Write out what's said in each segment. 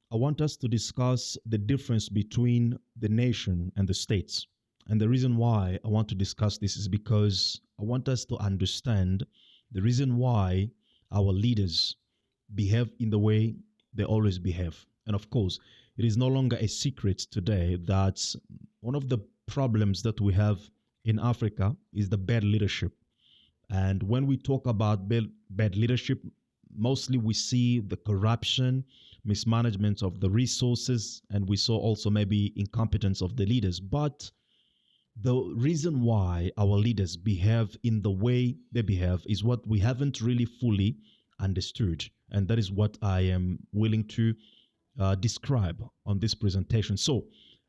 I want us to discuss the difference between the nation and the states. And the reason why I want to discuss this is because I want us to understand the reason why our leaders behave in the way they always behave. And of course, it is no longer a secret today that one of the problems that we have in Africa is the bad leadership. And when we talk about bad leadership, mostly we see the corruption, mismanagement of the resources, and we saw also maybe incompetence of the leaders. But the reason why our leaders behave in the way they behave is what we haven't really fully understood. And that is what I am willing to describe on this presentation. So,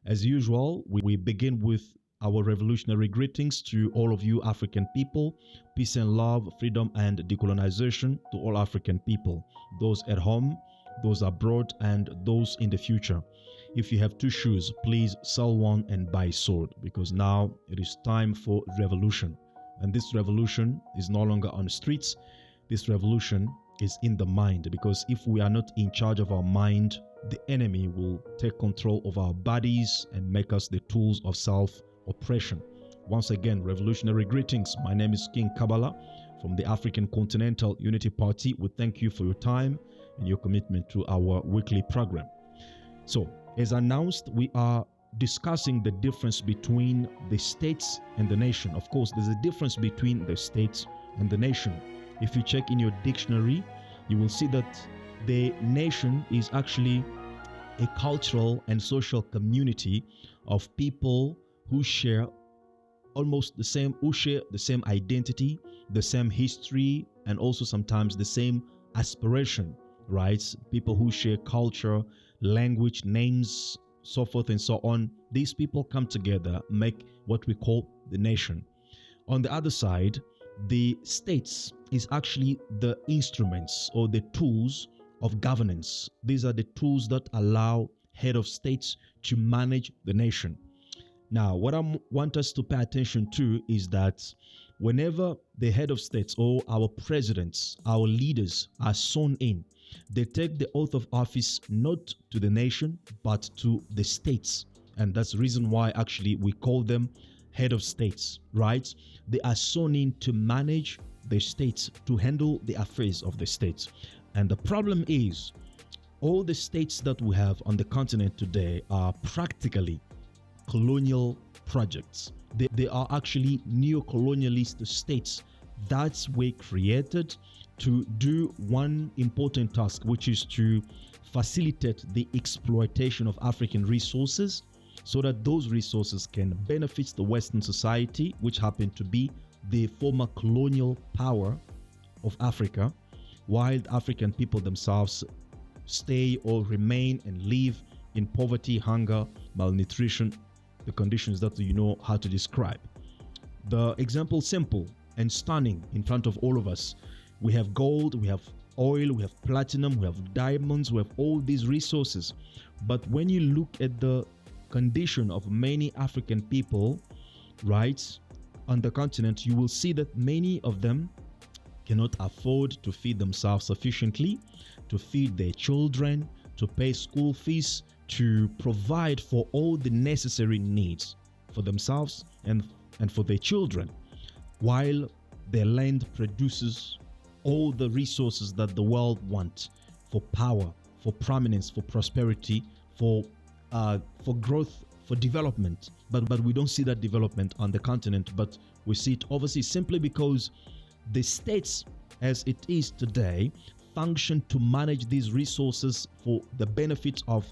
as usual, we begin with our revolutionary greetings to all of you African people. Peace and love, freedom and decolonization to all African people, those at home, those abroad, and those in the future. If you have two shoes, please sell one and buy a sword, because now it is time for revolution. And this revolution is no longer on the streets. This revolution is in the mind, because if we are not in charge of our mind, the enemy will take control of our bodies and make us the tools of self-oppression. Once again, revolutionary greetings. My name is King Kabbalah from the African Continental Unity Party. We thank you for your time and your commitment to our weekly program. So, as announced, we are discussing the difference between the states and the nation. Of course, there's a difference between the states and the nation. If you check in your dictionary, you will see that the nation is actually a cultural and social community of people who share the same identity, the same history, and also sometimes the same aspiration, right? People who share culture, language, names, so forth and so on. These people come together, make what we call the nation. On the other side, the states is actually the instruments or the tools of governance. These are the tools that allow head of states to manage the nation. Now, what I want us to pay attention to is that whenever the head of states or our presidents, our leaders are sworn in, they take the oath of office not to the nation, but to the states. And that's the reason why actually we call them head of states, right? They are sworn in to manage the states, to handle the affairs of the states. And the problem is, all the states that we have on the continent today are practically colonial projects. They are actually neo-colonialist states that were created to do one important task, which is to facilitate the exploitation of African resources so that those resources can benefit the Western society, which happened to be the former colonial power of Africa, while the African people themselves stay or remain and live in poverty, hunger, malnutrition, the conditions that you know how to describe. The example simple and stunning in front of all of us. We have gold, we have oil, we have platinum, we have diamonds, we have all these resources. But when you look at the condition of many African people, right, on the continent, you will see that many of them cannot afford to feed themselves sufficiently, to feed their children, to pay school fees, to provide for all the necessary needs for themselves and for their children, while their land produces all the resources that the world wants for power, for prominence, for prosperity, for growth, for development. But we don't see that development on the continent, but we see it overseas, simply because the states as it is today function to manage these resources for the benefit of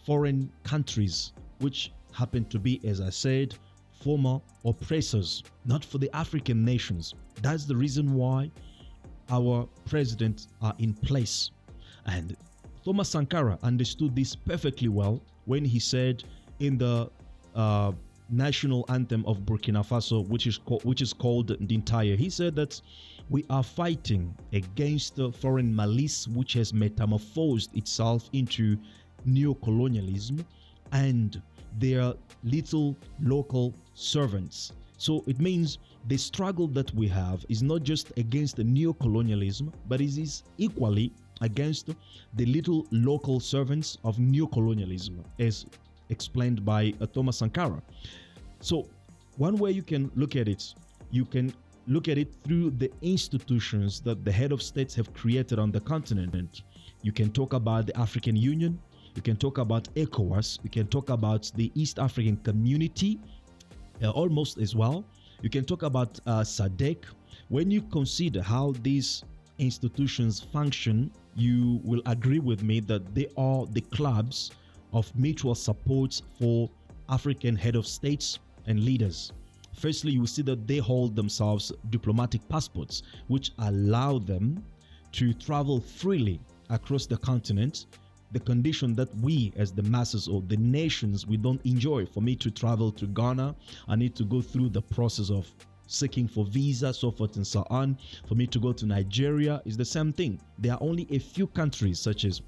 foreign countries, which happen to be, as I said, former oppressors, not for the African nations. That's the reason why our presidents are in place. And Thomas Sankara understood this perfectly well when he said in the national anthem of Burkina Faso, which is called Ndintaya, he said that we are fighting against the foreign malice which has metamorphosed itself into neocolonialism and their little local servants. So it means the struggle that we have is not just against the neocolonialism, but it is equally against the little local servants of neocolonialism, as explained by Thomas Sankara. So one way you can look at it, you can look at it through the institutions that the head of states have created on the continent. You can talk about the African Union, you can talk about ECOWAS, you can talk about the East African Community, almost as well. You can talk about SADC. When you consider how these institutions function, you will agree with me that they are the clubs of mutual support for African head of states and leaders. Firstly, you will see that they hold themselves diplomatic passports, which allow them to travel freely across the continent. The condition that we as the masses or the nations, we don't enjoy. For me to travel to Ghana, I need to go through the process of seeking for visa, so forth and so on. For me to go to Nigeria, is the same thing. There are only a few countries such as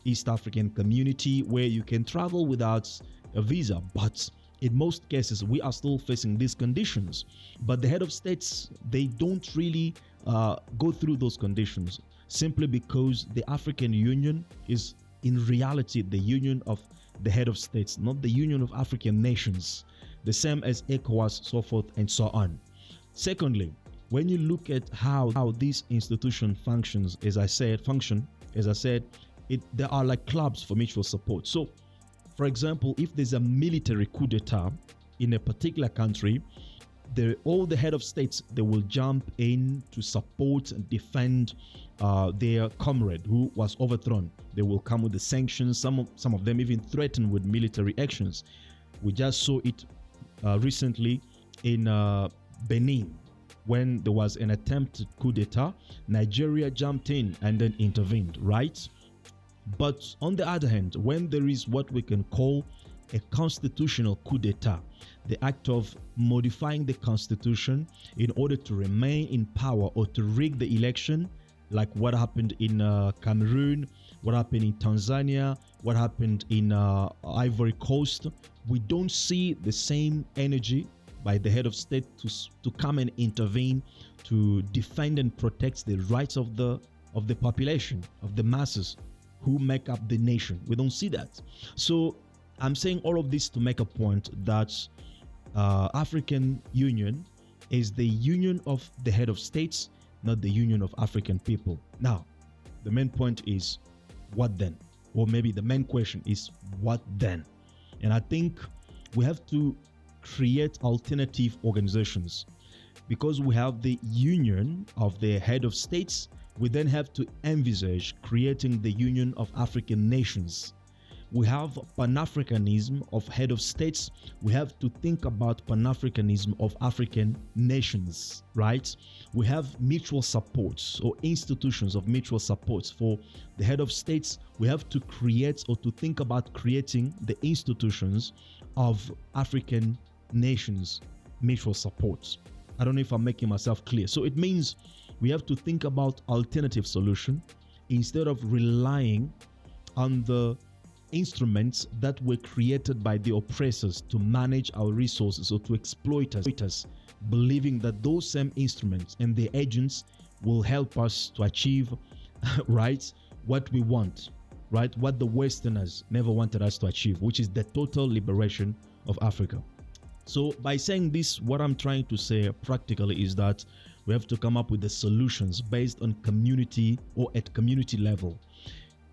East African Community where you can travel without a visa, but in most cases we are still facing these conditions. But the head of states, they don't really go through those conditions, simply because the African Union is in reality the union of the head of states, not the union of African nations, the same as ECOWAS, so forth and so on. Secondly, when you look at how this institution functions, as I said, there are like clubs for mutual support. So, for example, if there's a military coup d'etat in a particular country, all the head of states, they will jump in to support and defend their comrade who was overthrown. They will come with the sanctions. Some of them even threaten with military actions. We just saw it recently in Benin, when there was an attempted coup d'etat. Nigeria jumped in and then intervened, right? But on the other hand, when there is what we can call a constitutional coup d'etat, the act of modifying the constitution in order to remain in power or to rig the election, like what happened in Cameroon, what happened in Tanzania, what happened in Ivory Coast, we don't see the same energy by the head of state to come and intervene to defend and protect the rights of the population, of the masses who make up the nation. We don't see that. So I'm saying all of this to make a point that African Union is the union of the head of states, not the union of African people. Now, the main point is, what then? Or maybe the main question is, what then? And I think we have to create alternative organizations, because we have the union of the head of states. We then have to envisage creating the union of African nations. We have Pan-Africanism of head of states. We have to think about Pan-Africanism of African nations, right? We have mutual supports or institutions of mutual supports for the head of states. We have to create or to think about creating the institutions of African nations, mutual supports. I don't know if I'm making myself clear. So it means we have to think about alternative solution instead of relying on the instruments that were created by the oppressors to manage our resources or to exploit us, believing that those same instruments and the agents will help us to achieve right, what we want, right, what the Westerners never wanted us to achieve, which is the total liberation of Africa. So by saying this, what I'm trying to say practically is that we have to come up with the solutions based on community or at community level.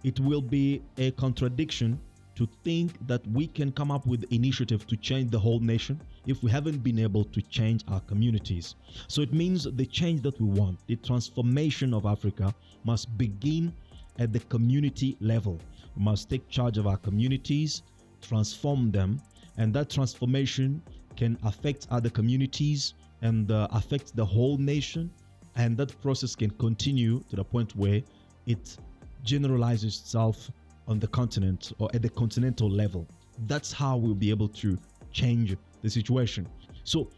It will be a contradiction to think that we can come up with initiative to change the whole nation if we haven't been able to change our communities. So it means the change that we want, the transformation of Africa, must begin at the community level. We must take charge of our communities, transform them, and that transformation can affect other communities and affect the whole nation, and that process can continue to the point where it generalizes itself on the continent or at the continental level. That's how we'll be able to change the situation. So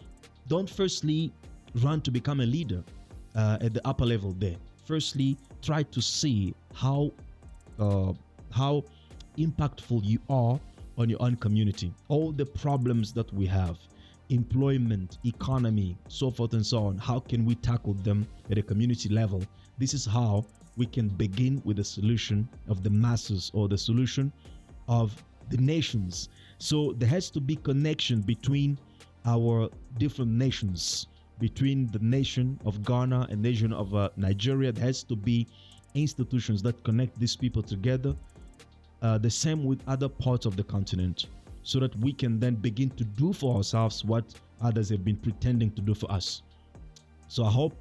don't firstly run to become a leader at the upper level there. Firstly, try to see how impactful you are on your own community. All the problems that we have, employment, economy, so forth and so on, how can we tackle them at a community level? This is how we can begin with the solution of the masses or the solution of the nations. So there has to be connection between our different nations, between the nation of Ghana and nation of Nigeria. There has to be institutions that connect these people together. The same with other parts of the continent, so that we can then begin to do for ourselves what others have been pretending to do for us. So I hope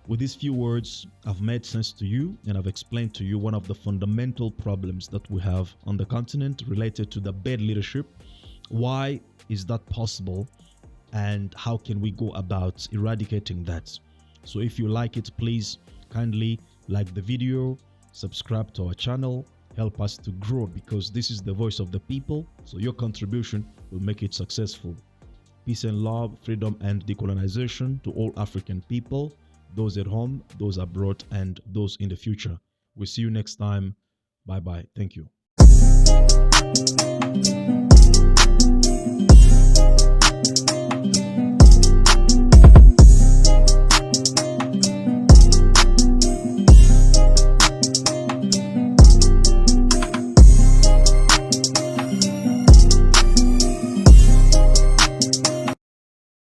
with these few words I've made sense to you, and I've explained to you one of the fundamental problems that we have on the continent related to the bad leadership. Why is that possible, and how can we go about eradicating that? So if you like it, please kindly like the video, subscribe to our channel, help us to grow, because this is the voice of the people. So your contribution will make it successful. Peace and love, freedom and decolonization to all African people, those at home, those abroad, and those in the future. We'll see you next time. Bye bye. Thank you.